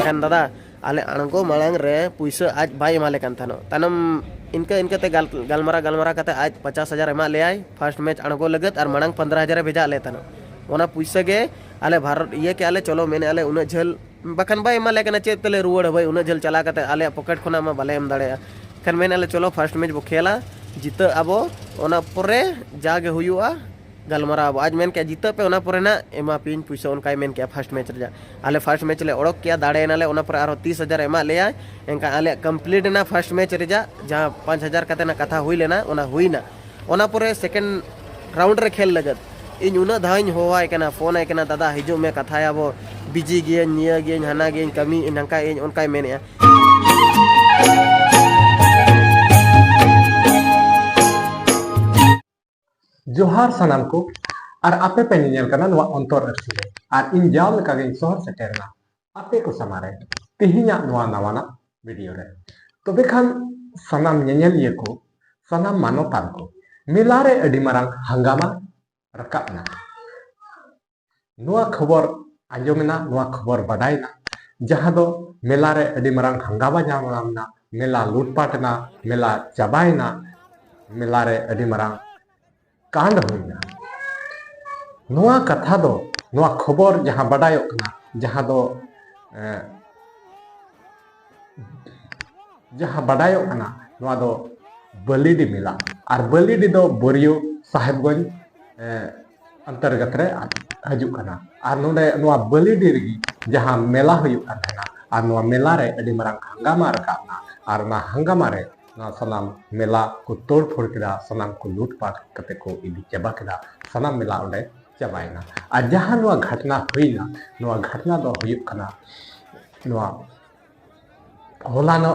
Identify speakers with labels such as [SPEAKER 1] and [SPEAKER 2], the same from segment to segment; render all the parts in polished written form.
[SPEAKER 1] एनखान दादा आले अणगो मांग रे पुइसा आज बाय एमाले कान थानो तनम इनका इनका ते गलमारा गलमारा कते आज 50,000 एमा ले आय फर्स्ट मैच अणगो लगत और मांग 15,000 भेजा ले तनो ओना पुइसा गे आले भारत ये के आले चलो मेने आले उन झल बखन बाय एमा लेकना चेत तले रुवड़ भाई उन झल चला कते आले पॉकेट खोना मा बाले एम दाड़े कन मेने आले चलो फर्स्ट मैच बो खेला जीता अबो ओना परे जागे हुयुआ गलमारा आज मेन क्या जीता पे ओना परे ना एमा पिन पुइसा उनका मेन क्या फर्स्ट मैच रे आले फर्स्ट मैच ले ओडक क्या दाड़े नाले ओना पर आरो 30,000 एमा ले आय एंका आले कंप्लीट ना फर्स्ट मैच रे जहां 5,000 कते ना कथा हुई लेना ओना हुईना ओना परे सेकंड राउंड रे खेल लगत इन उना धाइन होवाय कना फोन आय कना दादा हिजो में कथा आबो बिजी गे निया गे हाना गे कमी इनका इन उनका मेने
[SPEAKER 2] जोहार सनाम को और आपे पे नियल करना नवा अंतर अर्सी और इन जाल का गे शहर सेटेरना आपे को समारे तिहिना नवा नवाना वीडियो रे तो बेखान सनाम नियल को सनाम मानोतान को मिलारे अडी मारांग हंगामा रकाबना नवा खबर आंजोमेना नवा खबर बडायना जहां दो मेलारे अडी मारांग हंगामा जामना मेला लूटपाटना मेला चाबायना मेलारे अडी मारांग कांड होइना नोआ कथा दो नोआ खबर जहां बडायो कना जहां बडायो कना नोआ दो बलिडी मेला और बलिडी दो बोरियो साहेबगंज अंतर्गत रे हजू कना और नोडे नोआ बलिडी रगी जहां मेला हुयु कना और नोआ मेला रे अडी मारांग हंगामा रकाबना और ना हंगामा रे सनाम मेला को तोड़ फोड़ के सनाम को लूटपाट करते को इदी चबा के सनाम मेला उन्हें चबायना और जहां नवा घटना हुईना नवा घटना दो हुयुक कना नवा होलानो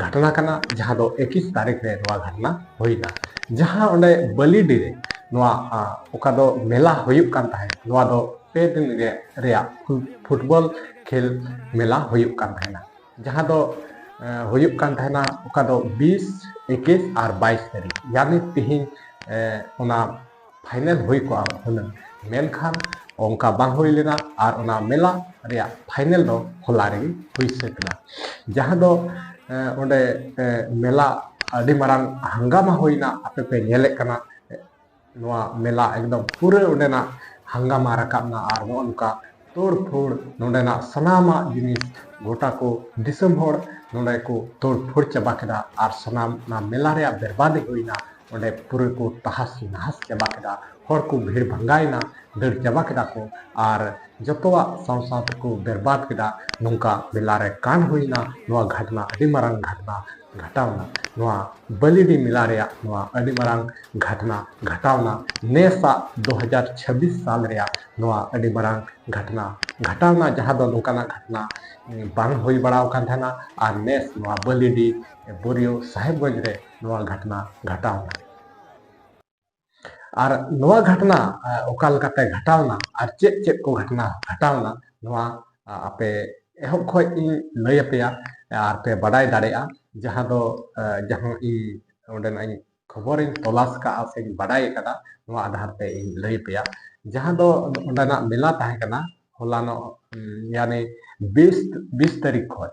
[SPEAKER 2] घटना कना जहां दो 21 तारीख रे नवा घटना हुईना जहां उन्हें बलिडी रे नवा ओका दो मेला हुयुक कान ताहे नवा दो पे दिन रे फुटबॉल खेल मेला हुयुक कान ताहेना जहां दो हुयुक कान थाना ओका दो 20, 21 और 22 तारीख यानी तिहिन ओना फाइनल हुई को हुन मेनखान ओंका बांग हुई लेना और ओना मेला रे फाइनल दो होला रे हुई सेकना जहां दो ओंडे मेला अडी मारांग हंगामा हुईना आपे पे नेले कना नोआ मेला एकदम पूरे ओंडेना हंगामा रकाबना और नोनका तोड़ फोड़ नोंडेना सनामा जिनिस गोटा को दिसम होड़ नोंडे को तोड़ फोड़ चबा केदा और सनाम ना मेला रे बर्बादी हुईना ओंडे पूरे को तहस नहस चबा केदा होड़ को भीड़ भंगायना दड़ चबा केदा को और जतवा संसात को बर्बाद केदा नोंका मेला रे कांड हुईना नोआ घटना अडी मारांग घटना घटावना नोआ बलिडी मेला रे नोआ अडी मारांग घटना घटावना नेसा 2026 साल रे नोआ अडी मारांग घटना घटावना जहां दो नोकाना घटना बांग हुई बड़ाव कान थाना और नेस नोआ बलिडी बोरियो साहेबगंज रे नोआ घटना घटावना और नोआ घटना ओकाल काते घटावना और चेक चेक को घटना घटावना नोआ आपे एहब खोय इन लय पेया और पे बडाय दाड़ेया जहां दो जहां इ ओंडेना इन खबर इन तलाश का से बडाय कदा नोआ आधार पे इन लय पेया जहां दो ओंडेना मेला ताहे कना होलानो यानी 20 तारीख खोय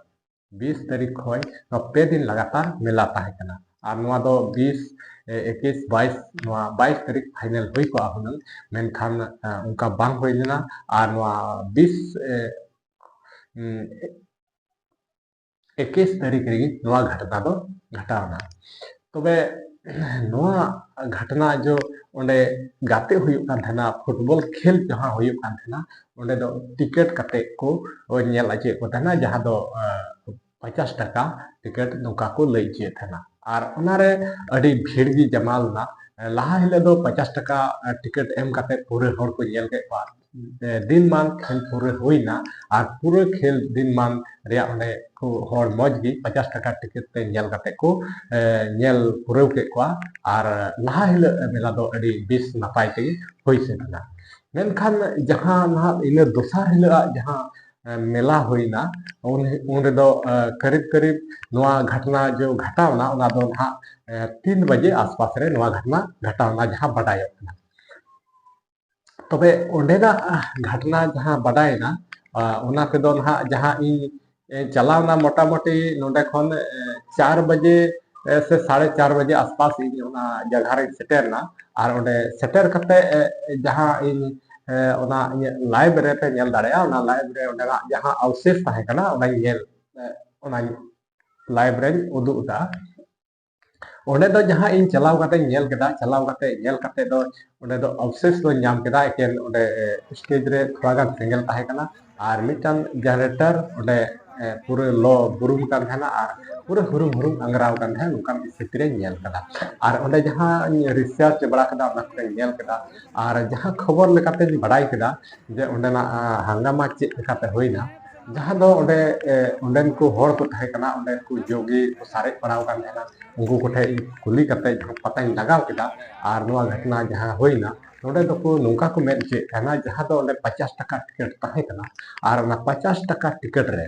[SPEAKER 2] 20 तारीख खोय तो पे दिन लगातार मेला ताहे कना और नोआ दो 20, 21, 22 नोआ 22 तारीख फाइनल हुई को आहुन मेनखान उनका बांग हुई लेना और नोआ 20, 21 तारीख रे नोआ घटना दो घटावना तबे नोआ घटना जो ओंडे गाते हुयुक कान थाना फुटबॉल खेल जहां हुयुक कान थाना ओंडे दो टिकट कते को नेल आचे को थाना जहां दो 50 टका टिकट नोका को लई चे थाना और ओनारे अडी भीड़ गी जमालना लहा हिले दो 50 टका टिकट एम कते पूरे होड़ को नेल के पार दिन मान खेल पूरे हुईना और पूरे खेल दिन मान रे ओंडे को होड़ मौज गी 50 टका टिकट ते नेल कते को नेल पूरे के को और लहा हिले मेला दो अडी 20 नपाय ते होई सेना मेनखान जहां ना इन दोसार हिले जहां मेला हुईना उन दो करीब करीब नोआ घटना जो घटावना ओना दो ना 3 बजे आसपास रे नोआ घटना घटावना जहां बडायो तबे ओंडेना घटना जहां बडायना ᱚᱱᱟ ᱛᱮᱫᱚ ᱱᱟᱦᱟᱜ ᱡᱟᱦᱟᱸ ᱤᱧ ᱪᱟᱞᱟᱣᱱᱟ ᱢᱚᱴᱟᱢᱩᱴि ᱱᱚᱰᱮ ᱠᱷᱚᱱ 4 ᱵᱟᱡᱮ से 4:30 बजे आसपास ᱤᱧ ᱚᱱᱟ ᱡᱟᱭᱜᱟ ᱨᱮᱧ ᱥᱮᱴᱮᱨᱱᱟ ᱟᱨ ᱚᱸᱰे ᱥᱮᱴᱮर ᱠᱟᱛᱮ ᱡᱟᱦᱟᱸ ᱤᱧ ᱚᱱᱟ ᱤᱧᱟᱹᱜ ᱞᱟᱭᱤᱵ ᱨᱮ ᱯᱮ ᱧᱮᱞ ᱫᱟᱲᱮᱭᱟᱜᱼᱟ ᱚᱱᱟ ᱞᱟᱭᱤᱵ ᱨᱮ ᱚᱸᱰᱮᱱᱟᱜ ᱡᱟᱦᱟᱸ ᱟᱣᱥᱮᱥ ᱛᱟᱦᱮᱸ ᱠᱟᱱᱟ ᱚᱱᱟᱧ ᱧᱮᱞ ᱚᱱᱟᱧ ᱞᱟᱭᱤᱵ ᱨᱮᱧ ᱩᱫᱩᱜ ᱮᱫᱟ ᱚᱸᱰᱮ ᱫᱚ ᱡᱟᱦᱟᱸ ᱤᱧ ᱪᱟᱞᱟᱣ ᱠᱟᱛᱮᱧ ᱧᱮल ᱠᱮᱫᱟ ᱪᱟᱞᱟᱣ ᱠᱟᱛᱮ ᱫᱚ ᱚᱸᱰे ᱫᱚ अवशेष ᱫᱚᱧ ᱧᱟम ᱠᱮᱫᱟ ᱮᱠᱮᱱ ᱚᱸᱰे स्टेज रे थोड़ा गान सेंगेल ताहे कना आर मिटान जनरेटर ऑंडे पूरे लो बुरुम कान थाना आर पूरे हुरुम हुरुम अंगराव कान थान नुकान स्थिति रे नेल कदा आर ऑंडे जहां रिसर्च बड़ा कदा ओना को नेल कदा आर जहां खबर लेकाते बड़ाई कदा जे ऑंडेना हंगामा चेक लेकाते होइना जहां दो ऑंडे ऑंडेन को होड़ को थाहे कना ऑंडे को जोगी को सारे पड़ाव कान थाना उनको को ठे कुली करते जहां पता लगाव केदा आर नोआ घटना जहां होइना नोडे दो को नोका को मेन चे कहना जहां दो ऑंडे 50 टका टिकट ताहे कना आर ना 50 टका टिकट रे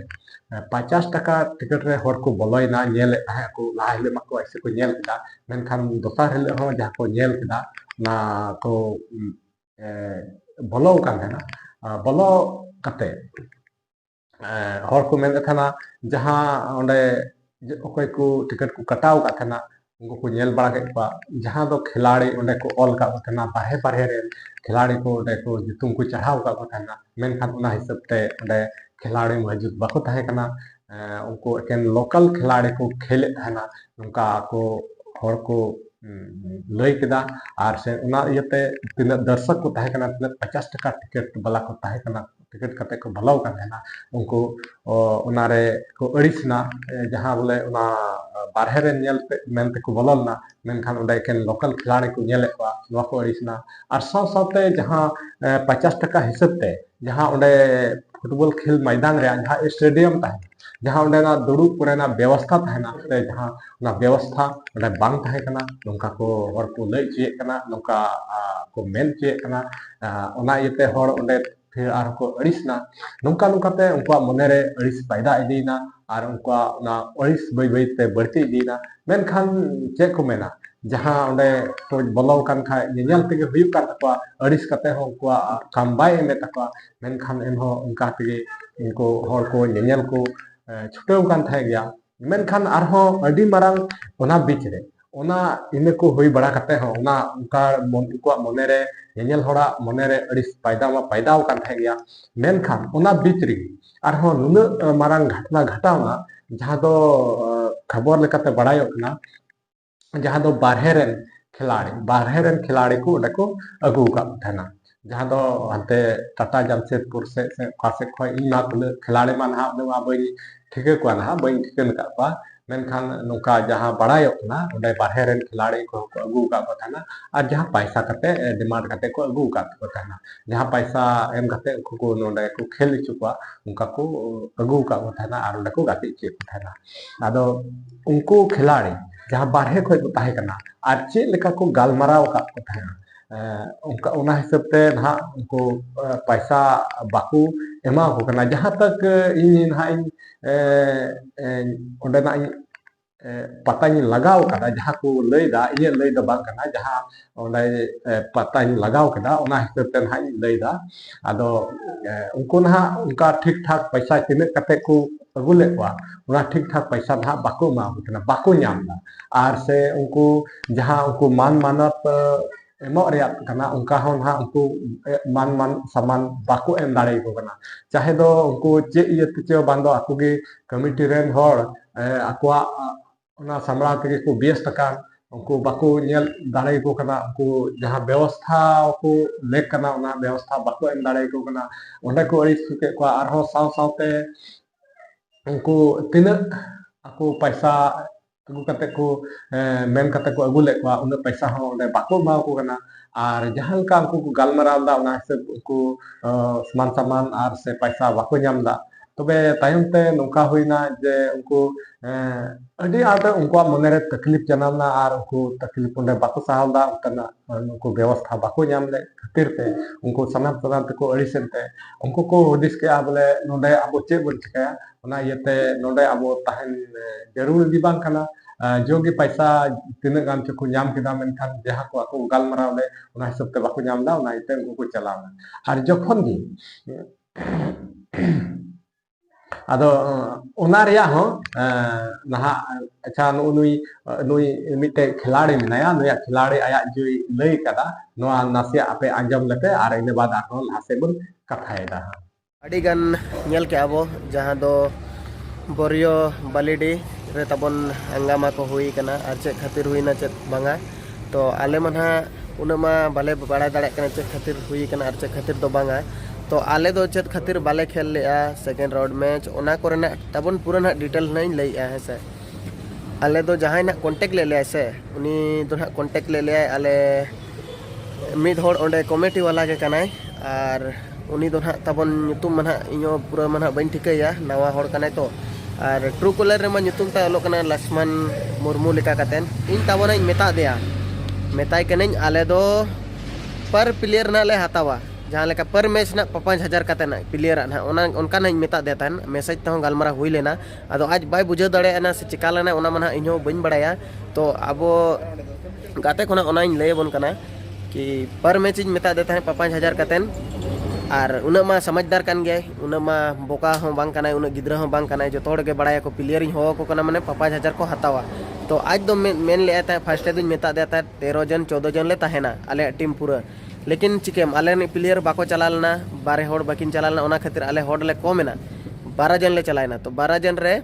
[SPEAKER 2] 50 टका टिकट रे होड़ को बोलोइना नेले ताहे को लाहिले मको ऐसे को नेल केदा मेनखान दोसार हेले हो जहां को नेल केदा ना को बोलो कान थाना बोलो कते होड़ को मेन थाना जहां ऑंडे ओकय को टिकट को कटाव का थाना उनको को नेल बड़ा के जहां दो खिलाड़ी ऑंडे को ऑल का थाना बाहे बाहे रे खिलाड़ी को ऑंडे को जितुम को चढ़ाव का थाना मेनखान उना हिसाब ते ऑंडे खिलाड़ी मौजूद बाको ताहे कना उनको एकेन लोकल खिलाड़ी को खेले थाना उनका को होड़ को लई केदा आर से उना इयते तिना दर्शक को ताहे कना 50 टका टिकट वाला को ताहे कना टिकट कते को भलाव का थाना उनको उनारे को अड़िसना जहां बोले उना बारहे रे नेल पे मेनते को बोललना मेनखान उंडे एकेन लोकल खिलाड़ी को नेले को नवा को अड़िसना आर साव सावते जहां 50 टका हिसाब ते जहां उंडे फुटबॉल खेल मैदान रे जहां स्टेडियम ताहे जहां उंडेना दुड़ुब कोरेना व्यवस्था थाहेना ते जहां ना व्यवस्था उंडे बांग ताहे कना नोंका को होड़ को लई चेक कना नोंका को मेन चेक कना ओना इते होड़ उंडे फिर आर को अड़िसना नोंका नोंकाते उनका मने रे अड़िस पैदा इदीना आर उनका ना अड़िस बई बई ते बढ़ती इदीना मेनखान चेक को मेना जहां उंडे को बोलो कान खा नेल तेगे हुयु कान तकवा अड़िस कते हो उनका काम बाय एमे तकवा मेनखान एनहो उनका तेगे इनको होड़ को नेल को छुटेव कान थाहे गया मेनखान आरहो अडी मारांग ओना बीच रे ओना इने को हुई बड़ा कते हो ओना उनका उनका मने रे नेल होड़ा मने रे अड़िस पैदाव कान थाहे गया मेनखान ओना बीच रे आरहो नुन मारांग घटना घटावना जहां दो खबर लेकाते बड़ायो कना जहां दो बारहे रेन खिलाड़ी को ओडे को अगु का थाना जहां दो हंते टाटा जमशेदपुर से कासे खय इना खिलाड़ी मान हा नवा बई ठीके को ना बई ठीकन का पा मेनखान नोका जहां बड़ायो कना ओडे बारहे रेन खिलाड़ी को अगु का थाना और जहां पैसा कते डिमांड कते को अगु का थाना जहां पैसा एम कते को नोडे को खेल चुका उनका को अगु का थाना और ओडे को गाती चे थाना आदो उनको खिलाड़ी जहां बारहे खय को ताहे कना और चे लेका को गालमाराव का थाना उनका उना हिसाब ते ना उनको पैसा बाकू एमा को कना जहां तक इन ना इन ओंडे ना पतानी लगाव कदा जहां को लईदा ये लईदा बांग कना जहां ओंडे पतानी लगाव कदा उना हिसाब ते ना लईदा आदो उनको ना उनका ठीक ठाक पैसा तिने कते को अगुले को उना ठीक ठाक पैसा ना बाको मा उतना बाको नामदा आर से उनको जहां उनको मान मानत एमो रेया कना उनका हो ना उनको मान सामान बाको एम दाड़े को कना चाहे दो उनको चे ये चे बांदो आको के कमिटी रेन होड़ आकोआ उना सामड़ा के को 20 टका उनको बाको नेल दाड़े को कना उनको जहां व्यवस्था को लेक कना उना व्यवस्था बाको एम दाड़े को कना ओंडे को अड़ी सुके को आरो साव सावते उनको तीन आको पैसा अगु कते को मेन कते को अगु ले को उन पैसा हो ओंडे बाको मा को कना और जहां का उनको को गालमाराव दा उना हिसाब उनको सामान और से पैसा बाको नाम दा तबे तायम ते नोका होइना जे उनको अडी आदे उनको मने रे तकलीफ जनामना और उनको तकलीफ ओंडे बाको साहलदा उतना उनको व्यवस्था बाको नाम ले खातिर ते उनको सनाम ते को अड़िसनते उनको को हदिस के बोले नोडे अब चे बन चिकाया ओना येते नोडे अब ताहन जरूर दी बांग कना जो कि पैसा तीन गान को नाम केदा मेनखान जहां को आको गालमाराव ले ओना हिसाब ते बाको नाम दा ओना इते उनको को चलावना और जखन दी ᱟᱫᱚ ᱚᱱᱟ ᱨᱮᱭᱟᱜ ᱦᱚᱸ ᱱᱟᱦᱟᱜ ᱟᱪᱪᱷᱟ ᱱᱩᱭ ᱱᱩᱭ ᱢᱤᱫᱴᱮᱡ ᱠᱷिलाड़ी ᱢᱮᱱᱟᱭᱟ ᱱᱩᱭᱟᱜ ᱠᱷिलाड़ी ᱟᱭᱟᱜ ᱡᱩᱭ ᱞᱟᱹᱭ ᱠᱟᱫᱟ ᱱᱚᱣᱟ ᱱᱟᱥᱮᱭᱟᱜ ᱟᱯᱮ ᱟᱸᱡᱚᱢ ᱞᱮᱯᱮ ᱟᱨ ᱤᱱᱟᱹ ᱵᱟᱫ ᱟᱨᱦᱚᱸ ᱞᱟᱦᱟ ᱥᱮᱫ ᱵᱚᱱ ᱠᱟᱛᱷᱟᱭᱮᱫᱟ
[SPEAKER 1] ᱟᱹᱰᱤ ᱜᱟᱱ ᱧᱮᱞ ᱠᱮᱜᱼᱟ ᱵᱚ ᱡᱟᱦᱟᱸ ᱫᱚ ᱵᱚᱨᱤᱭᱚ ᱵᱟᱹᱞᱤᱰᱤ ᱨᱮ ᱛᱟᱵᱚᱱ ᱦᱟᱝᱜᱟᱢᱟ ᱠᱚ ᱦᱩᱭ ᱠᱟᱱᱟ ᱟᱨ ᱪᱮᱫ ᱠᱷᱟᱹᱛᱤᱨ ᱦᱩᱭᱱᱟ ᱪᱮᱫ ᱵᱟᱝᱟ तो आले मन उन्हें मा बाले बड़ा दाड़े चेक खातिर हुई और चेक खातिर तो बांगा तो आले दो चेक खातिर बाले खेल लिया सेकेंड राउंड मैच ओना कोरेना तबन पूरा ना डिटेल नहीं लैया है से आले दो जहाँ ना कॉन्टेक्ट ले लिया से उनी दो ना कॉन्टेक्ट ले लिया आले मिद होड़ ओंडे कमिटी वाला के कनाय और उनी दो ना तबन ᱧᱩᱛᱩᱢ मन इñो पूरा मन बन ठिकैया नवा होड़ कनाय तो और ट्रू कलर रे मन ᱧᱩᱛᱩᱢ ता ओलो कना लक्ष्मण मुर्मू लेका कतेन इन तबन मेता दिया मेताय कनें आले दो पर प्लेयर ना ले हतावा जहाँ लेका पर मैच ना 5,000 कते ना प्लेयर ना उनका ना मेता देता मैसेज तह गलमारा हुई लेना अदो आज बाय बुझे दड़े ना से चिका लेना उना मन इहो बन बड़ाया तो अब गाते कोना उना लय बन कना कि पर मैच मेता देता है 5,000 कते और उना मा समझदार कान गए उना मा बोका हो बांग कना उना गिद्रा हो बांग कना जो तोड़ के बड़ाया को प्लेयर हो को कना माने 5,000 को हतावा तो आज दो मेन ले आता है फर्स्ट दिन मेता देता है 13 जन 14 जन लेता है ना आले टीम पूरा लेकिन चिकेम आले प्लेयर बाको चला लेना 12 होड़ बाकिन चला लेना ओना खातिर आले होड़ ले कम ना 12 जन ले चलायना तो 12 जन रे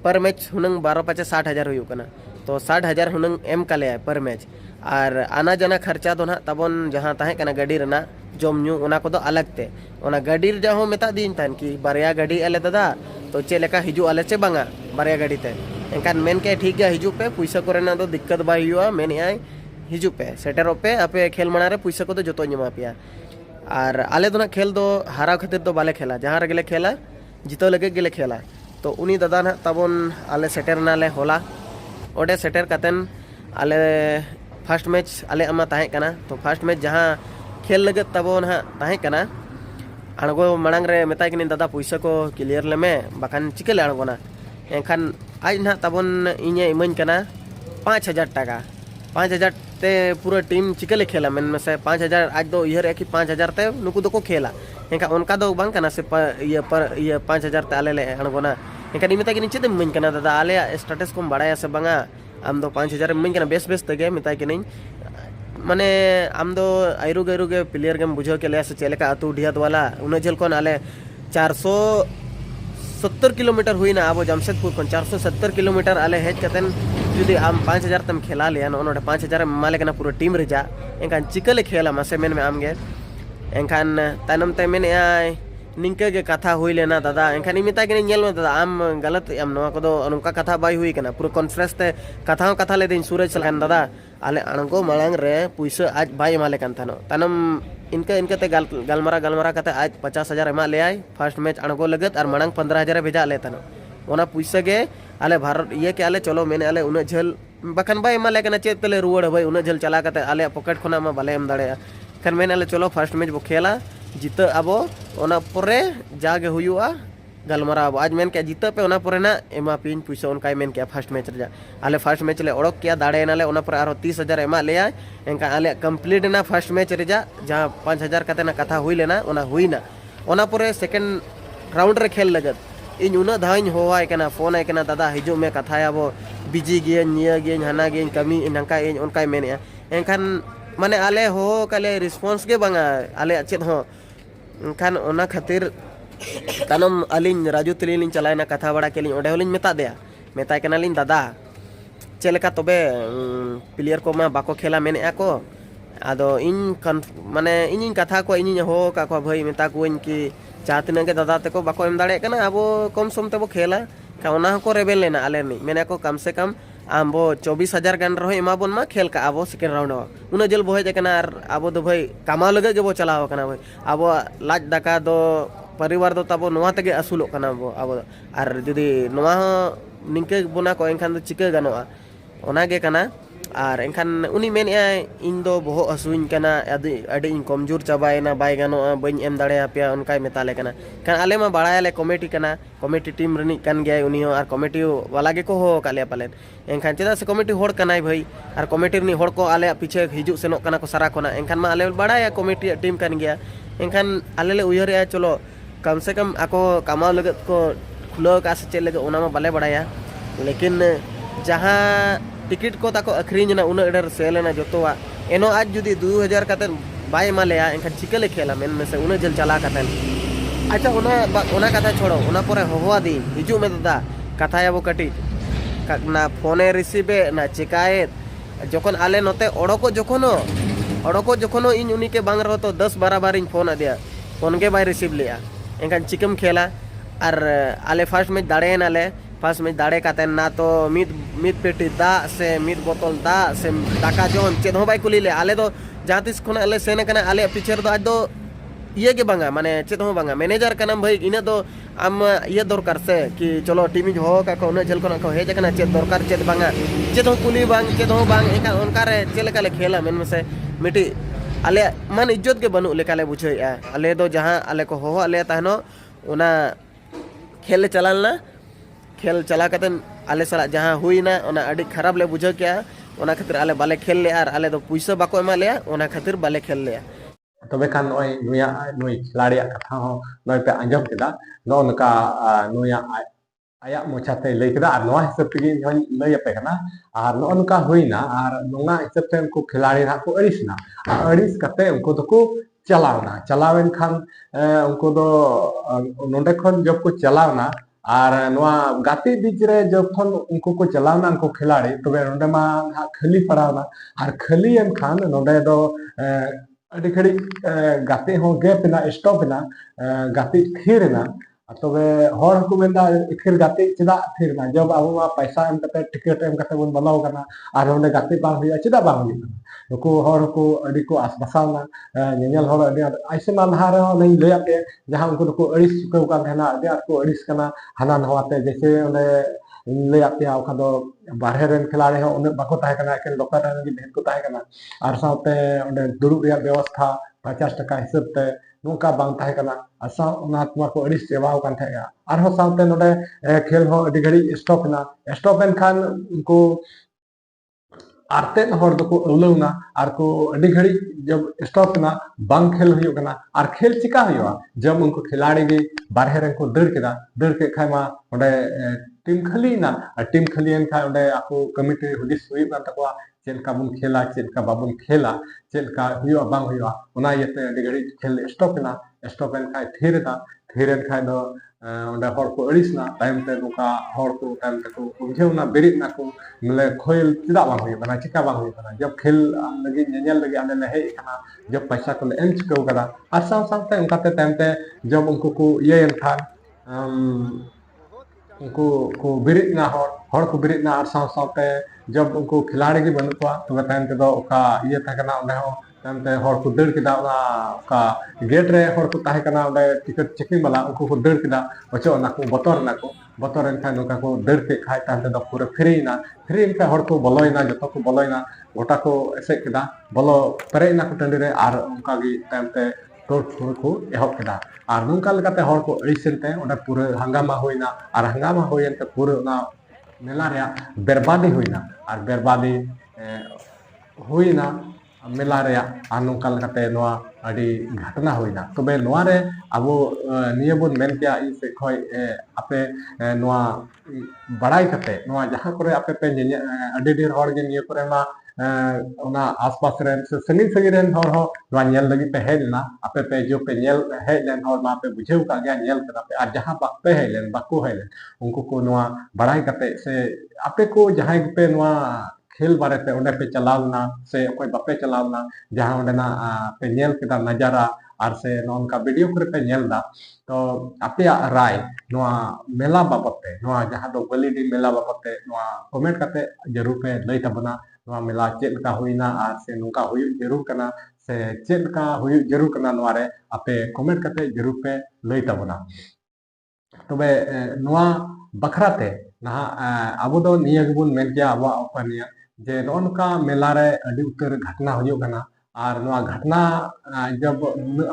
[SPEAKER 1] पर मैच हुनंग 12 पाचे 60,000 हुई कना तो 60,000 हुनंग एम का ले पर मैच और आना जाना खर्चा दो ना तबन जहाँ तहे कना गाड़ी रना जम न्यू ओना को दो अलग ते ओना गाड़ी जहाँ मेता दिन तन कि बारया गाड़ी आले दादा तो चे लेका हिजू आले चे बांगा बारया गाड़ी ते एनकान मेन के ठीक है हिजू पे पैसा कोरेना दो दिक्कत बाय हुआ मेन आय हिजू पे सेटर पे आपे खेल मना रे पैसा को दो जतो ᱧᱟᱢᱟ पिया और आले दो ना खेल दो हारा खातिर दो बाले खेला जहाँ रे गेले खेला जीतो लगे गेले खेला तो उनी दादा ना तबन आले सेटर नाले होला ओडे सेटर कतन आले फर्स्ट मैच आले अमा ताहे कना तो फर्स्ट मैच जहाँ खेल लगे तबन हा ताहे कना अणगो मणांग रे मेताय किनी दादा पैसा को क्लियर ले में बाखान चिकेले अणगोना एनखान आज ना तबन इने इमन कना 5,000 टाका 5,000 ते पूरा टीम चिकेले खेला मेन में से 5,000 आज दो इहर एक 5,000 ते नुकु दो को खेला एनका उनका दो बांग कना से ये 5,000 ते आले ले अणगोना एनका निमिता किनी चेदम मन कना दादा आले स्टेटस को बड़ाया से बांगा आम दो 5,000 मन कना बेस बेस तगे मिताय किनी माने आम दो आयरु गे प्लेयर गेम बुझो के ले से चलेका अतु ढियात वाला उन झल कोन आले 470 किलोमीटर हुई ना अब जमशेदपुर को 470 किलोमीटर आले हेज कतन जुदी आम 5,000 तम खेला लिया ना 5,000 माले कना पूरा टीम रेजा एनकान चिकले खेला मासे मेन में आम गे एनकान तनम ते मेन आय निंके के कथा हुई लेना दादा एनखान मिता के नेल में दादा आम गलत एम नवा को दो अनुका कथा बाय हुई कना पूरा कॉन्फ्रेंस ते कथा ले दिन सूरज चलान दादा आले अणगो मळंग रे पुइसा आज बाय माले कान थानो तनम इनके ते गलमारा कते आज 50,000 एमा ले आय फर्स्ट मैच अणगो लगत और मणंग 15,000 भेजा ले तनो ओना पुइसा के आले भारत ये के आले चलो मेने आले उन झल बखन बाय माले कना चेत तले रुवड़ भाई उन झल चला कते आले पॉकेट खोना मा बाले एम दाड़े खन मेने आले चलो फर्स्ट मैच बो खेला जीत अबो ओना परे जागे हुआ गलमारा अब आज मेन क्या जीत पे ओना परे ना एमा पिन पैसा उनका मेन क्या फर्स्ट मैच रे आले फर्स्ट मैच ले ओड़क किया दाड़े नाले ओना पर आरो 30,000 एमा ले आय एनका आले कंप्लीट ना फर्स्ट मैच रे जहां 5,000 कते ना कथा हुई लेना ओना हुई ना ओना परे सेकंड राउंड रे खेल लगत इन उना धाइन होवाय कना फोन आय कना दादा हिजु में कथा याबो बिजी गे निया गे हाना गे कमी इनका इन उनका मेन एनखान माने आले हो कले रिस्पांस के बांगा आले चेत हो एनखान ओना खातिर तनम अलिन राजू तलिन चलायना कथा बड़ा के ओडे होलिन मेता दे मेताय कना लिन दादा चलेका तबे प्लेयर को मा बाको खेला मेने को आदो इन माने इन कथा को इन हो का को भाई मेता को कि चाहते के दादा ते को बाको एम दाड़े कना अब कम सम ते बो खेला का ओना को रेबेल लेना आले नि मेने को कम से कम आम्बो 24,000 गान रहो एमा बोन मा खेल का आबो सेकेंड राउंड उन जल बो हे कना आबो दो भाई कमा लगे के बो चलाव कना भाई आबो लाज दाका दो परिवार दो तब नवा तगे असुलो कना बो अब और जुदी नवा निंके बोना को एनखान दो चिके गानोआ ओनागे कना और एनखान उनी मेन इन दो बहु असुइन कना अडी कमजोर चाबायना बाय गानोआ बइन एम दाड़े आपया उनकाय मेताले कना खान आले मा बाड़ायाले कमिटी कना कमिटी टीम रनी कान गया उनी हो और कमिटी वाला गे को हो काले पालेन एनखान चेदा से कमिटी होड़ कनाय भाई और कमिटी रनी होड़ को आले पीछे हिजु सेनो कना को सारा कोना एनखान मा आले बाड़ाया कमिटी टीम कान गया एनखान आले ले उयहर चलो कम से कम आको कमाव लगत को खुलाव का से चेक लगे ओना मा बाले बड़ाया लेकिन जहाँ टिकट को ताको अखरीजना उना एडर सेलना जोतोवा एनो आज जुदी 2000 काते बाय मालेया एनखान चिकले खेला मेन में से उना जल चला काते अच्छा उना कथा छोड़ो उना परे होवा दी हिजू में दादा कथाया वो कटी ना फोने रिसीवे ना चिकायत जोखन आले नोते ओडोको जोखनो इन उनी के बांग रहो तो 10-12 बार इन फोन आदिया फोन के बाय रिसीव लिया एनखान चिकम खेला और आले फर्स्ट मैच दाड़े नाले फर्स्ट मैच दाड़े काते ना तो मिद पेटी दा से मिद बोतल दा से दाका जोन चेद हो बाय कुली ले आले तो जहाँ तिस खुना आले सेने कना आले पिक्चर दो आज दो ये के बांगा माने चेत हो बांगा मैनेजर का नाम भाई इने तो आम ये दरकार से कि चलो टीम हो का को न झल को हेज कना चेत दरकार चेत बांगा चेत हो कुली बांग चेत हो बांग एका उनकारे चेलकाले खेला मेन में से मिटी आले मन इज्जत के बनु लेकाले बुझेया आले दो जहां आले को हो आले तहनो उना खेल चलालना खेल चला कतन आले सला जहां हुईना उना अडी खराब ले बुझे क्या उना खातिर आले बाले खेल ले और आले दो पैसा बाको एमा ले उना खातिर बाले खेल ले
[SPEAKER 2] तबे खान नुई खिलाड़ी कथा हो नय पे आंजम केदा नोनका नुया आया मोचाते लई केदा और नोआ हिसाब तेगी लई पे कना और नोनका हुईना और नोंगा हिसाब ते उनको खिलाड़ी ना को अड़िस कते उनको तो को चलावेन खान उनको दो नोंडे खन जब को चलावना और नोआ गाती बीच रे जब खन उनको को चलावना उनको खिलाड़ी तबे नोंडे मा खाली पड़ावना और खाली एम खान नोंडे दो अड़ी घड़ी गाते हो गैप ना स्टॉप ना गाते थीर ना तबे हर को मेंदा फिर गाते चदा थीर ना जब अब पैसा एम कते टिकट एम कते बन बलाव करना और ओंडे गाते बांग हुई चदा बांग हुई नुको हर को अड़ी को आसबासावना नेल हर अड़ी ऐसे मा लहा रे नहीं लया पे जहां उनको को अड़िस चुकाव का रहना अड़ी को अड़िस कना हाना नवाते जैसे ओंडे लया पे आखा दो बाहर रेन खिलाड़ी हो उन्हें बाको ताहे कना के लोकल रेन की भेद को ताहे कना और साथे ओंडे दुरुब रिया व्यवस्था 50 टका हिसाब ते नोका बांग ताहे कना असा उनात्मा को अड़ी सेवाओ कान थाया और हो साथे नोडे खेल हो अड़ी घड़ी स्टॉप एन खान उनको आरते हर दको अवलौना और को अड़ी घड़ी जब स्टॉप ना बांग खेल हुयो कना और खेल चिका हुयो जब उनको खिलाड़ी भी बाहर को दड़ के खामा ओंडे टीम खाली खा ओंडे आको कमिटी हुदिस हुई बन तकवा चेलका बुन खेला चेलका बाबुन खेला चेलका हुयो बांग हुयो ओना येते अड़ी घड़ी खेल स्टॉप एन खाय थीर एन खाय दो ओंडे हर को अड़िसना टाइम ते नुका हर को टाइम ते को बुझेवना बेरित ना को मले खोल चिदा बांग हुयो बना चिका बांग हुयो बना जब खेल लगी नेल लगी आले ले हे कना जब पैसा को एम चुकाव करा और साथ उनका ते टाइम ते जब उनको को ये एन खान उनको को बिरित ना हर को बिरित ना और साथ जब उनको खिलाड़ी की बन को तो टाइम ते दो का ये था कना ओंडे हो टाइम ते हर को दड़ केदा का गेट रे हर को ताहे कना ओंडे टिकट चेकिंग वाला उनको को दड़ केदा ओचो ना को बतर एन खान उनका को दड़ के खाय टाइम ते दो पूरा फ्री का हर को बलोइना जतो को बलोइना गोटा को एसे केदा बलो परेना को टंडी रे और उनका की टाइम ते तोड़ फोड़ को एहब केदा और नोंका लेकाते हर को अड़िसेनते ओंडे पूरा हंगामा होइना और हंगामा होयनते पूरा ना मेला रे बर्बादी होइना और बर्बादी होइना मेला रे और नोंका लेकाते नोआ अड़ी घटना होइना तबे नोआ रे अब निये बोन मेन किया इ से खय आपे नोआ बड़ाई कते नोआ जहां करे आपे पे अड़ी ढेर हर गे निये करे मा ओना आसपास रेन से संगी रेन हर हो नोआ नेल लगी पे हेलना आपे पे जो पे नेल हेलेन हर मा पे बुझेउ का गया नेल करा पे और जहां बापे हेलेन बाको हेलेन उनको को नोआ बड़ाई कते से आपे को जहां पे नोआ खेल बारे पे ओंडे पे चलावना से कोई बापे चलावना जहां ओंडे ना पे नेल केदा नजारा और से नोनका वीडियो करे पे नेलदा तो आपे राय नोआ मेला बाबते नोआ जहां दो बलिडी मेला बाबते नोआ कमेंट कते जरूर पे लई तबना नोआ मेला चेद का हुईना और से नुका हुई जरूर कना से चेद का हुई जरूर कना नोआ रे आपे कमेंट कते जरूर पे लई तबना तबे नोआ बखराते ना अब दो निया गेबुन मेन किया अब ओपनिया जे नोनका मेला रे अड़ी उतर घटना हुयो कना और नोआ घटना जब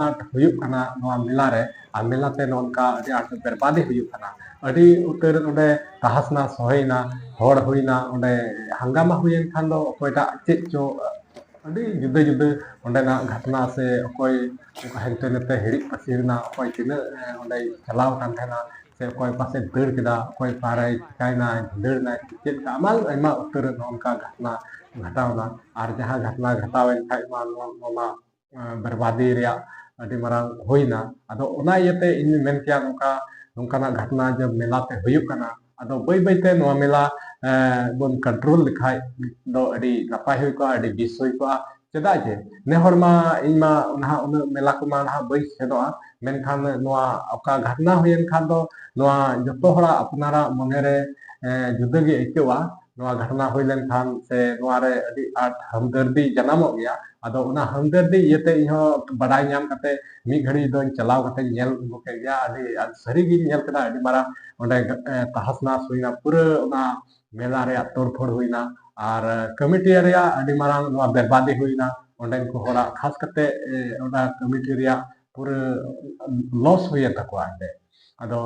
[SPEAKER 2] आट हुयो कना नोआ मेला रे आ मेला ते नोनका अड़ी आट बर्बादी हुयो कना अड़ी उतर ओंडे तहसना सोहेना हर हुईना ओंडे हंगामा हुयेन खान दो कोयटा चेक चो अड़ी जुदे ओंडेना घटना से कोई हेंते नेते हिड़ी पसीरना कोई तिना ओंडे चलाव कान थेना से कोई पासे दड़ केदा कोई पारे चिकायना दड़ना चेक आमाल आयमा उतर नोनका घटना घटावना और जहां घटना घटावेन खाय मा नोना बर्बादी रिया अडी मारांग होइना अदो ओना इयते इन मेन किया नोका नोंकाना घटना जब मेला पे हुयुक कना अदो बई बईते नोआ मेला बन कंट्रोल लिखाय दो अडी नपाय हुई को अडी बिस हुई को चेदा जे ने हरमा इमा उनहा उन मेला को मा ना बई सेदोआ मेनखान नोआ ओका घटना हुयन खान दो नोआ जतो हड़ा अपनारा मनेरे जुदगी ऐक्योआ नोआ घटना हुई लेन खान से नोआ रे अडी आठ हमदर्दी जनामो गया अदो उना हमदर्दी इयते इहो बडाय ᱧᱟᱢ ᱠᱟᱛᱮ ᱢᱤᱫ ᱜᱷᱟᱹᱲᱤ ᱫᱚᱧ ᱪᱟᱞᱟᱣ ᱠᱟᱛᱮ ᱧᱮᱞ ᱟᱹᱜᱩ ᱠᱮᱫ ᱜᱮᱭᱟ ᱟᱹᱰᱤ ᱥᱟᱹᱨᱤ ᱜᱤᱧ ᱧᱮᱞ ᱠᱮᱫᱟ ᱟᱹᱰᱤ ᱢᱟᱨᱟᱝ ᱚᱸᱰᱮ ᱛᱟᱦᱟᱥᱱᱟᱥ ᱦᱩᱭᱱᱟ ᱯᱩᱨᱟᱹ ᱚᱱᱟ ᱢᱮᱞᱟ ᱨᱮᱭᱟᱜ ᱛᱚᱲᱯᱷᱚᱲ ᱦᱩᱭᱱᱟ ᱟᱨ ᱠᱚᱢᱤᱴᱤ ᱨᱮᱭᱟᱜ ᱟᱹᱰᱤ ᱢᱟᱨᱟᱝ ᱱᱚᱣᱟ ᱵᱮᱨᱵᱟᱫᱤ ᱦᱩᱭᱱᱟ ᱚᱸᱰᱮᱱ ᱠᱚ ᱦᱚᱲᱟᱜ ᱠᱷᱟᱥ ᱠᱟᱛᱮ ᱚᱱᱟ ᱠᱚᱢᱤᱴᱤ ᱨᱮᱭᱟᱜ ᱯᱩᱨᱟᱹ ᱞᱚᱥ ᱦᱩᱭᱮᱱ ᱛᱟᱠᱚᱣᱟ ᱚᱸᱰᱮ ᱟᱫᱚ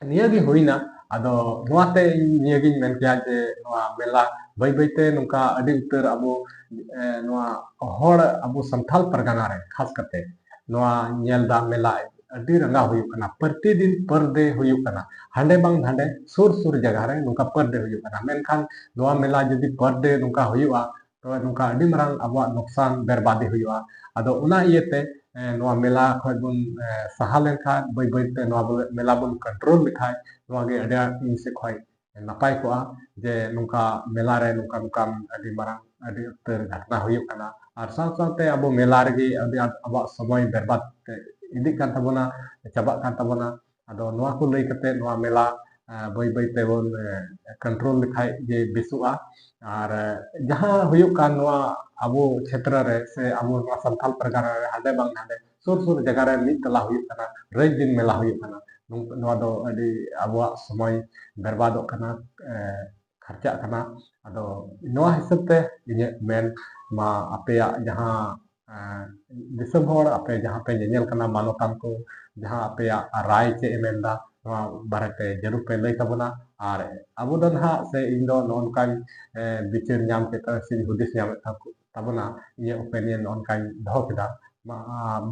[SPEAKER 2] नियागी हुईना अदो नोआते नियागी मेन किया जे नोआ मेला बई बईते नुका अडी उतर अबो नोआ होड़ अबो संथाल परगना रे खास करते नोआ नेलदा मेला अडी रंगा हुयुक कना प्रतिदिन पर डे हुयुक कना हांडे बांग हांडे सुर सुर जगह रे नुका पर डे हुयुक कना मेनखान नोआ मेला जदी पर डे नुका हुयुआ तो नुका अडी मरांग अबो नुकसान बर्बादी हुयुआ अदो उना इयते नोआ मेला खय बुन सहा लेनखान बई बईते नोआ मेला बुन कंट्रोल लिखाय नोआ गे अडी इन से खय नापाय कोआ जे नुका मेला रे नुका नुका अडी मरांग अडी उतर घटना हुयुक कना और साथ साथ अबो मेला रे अडी अबो समय बर्बाद इदी कान तबना चाबा कान तबना अदो नोआ को लई कते नोआ मेला बई बईते बोन कंट्रोल लिखाय जे बिसुआ और जहां हुयुक कान नोआ अबो क्षेत्र रे से अबो नोआ संथाल प्रकार रे हांडे बांग हांडे सुर सुर जगह रे मिद तला हुयुक कना रज दिन मेला हुयुक कना नोआ दो अडी अबो समय बर्बादों कना खर्चा कना अदो नोआ हिसाब ते इने मेन मा अपेया जहां दिसम होड़ अपे जहां पे जेल कना मानोतान को जहां अपेया राय चे एमेंदा नोआ बारेते जरूर पे लई तबना और अबो दन हा से इन दो नोनकान बिचार नाम के से हुदिस नाम तबना ये ओपिनियन नोनकान दहो केदा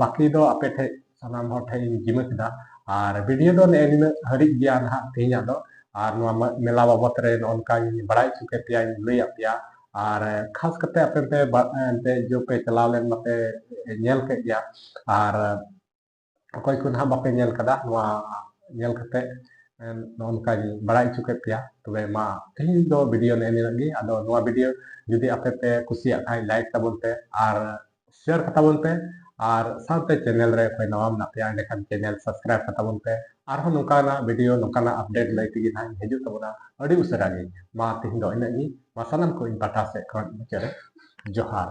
[SPEAKER 2] बाकी दो अपे ठे सनाम हो ठे जिमा केदा और वीडियो दो ने इन हरि गया ना तेना दो और नोआ मेला बाबत रे नोनकान बड़ाई चुके पिया लई अपिया और खास करते अपे पे जो पे चलाव लेन मते नेल के गया और कोई को ना बापे नेल कदा नोआ नेल कते नोनकान बड़ाई चुके पिया तबे मा तेन दो वीडियो ने लगी अदो नोआ वीडियो जुदी अपे पे कुसिया खाय लाइक तबन पे और शेयर कताबन पे और साथे चैनल रे कोई नवा ना पे लेखान चैनल सब्सक्राइब कताबन पे और नोकाना वीडियो नोकाना अपडेट लई तिगी ना हिजु तबना अडी उसरा गे मा तिन दो इनगी मा सनम को इन पाटा से खन चरे जोहार।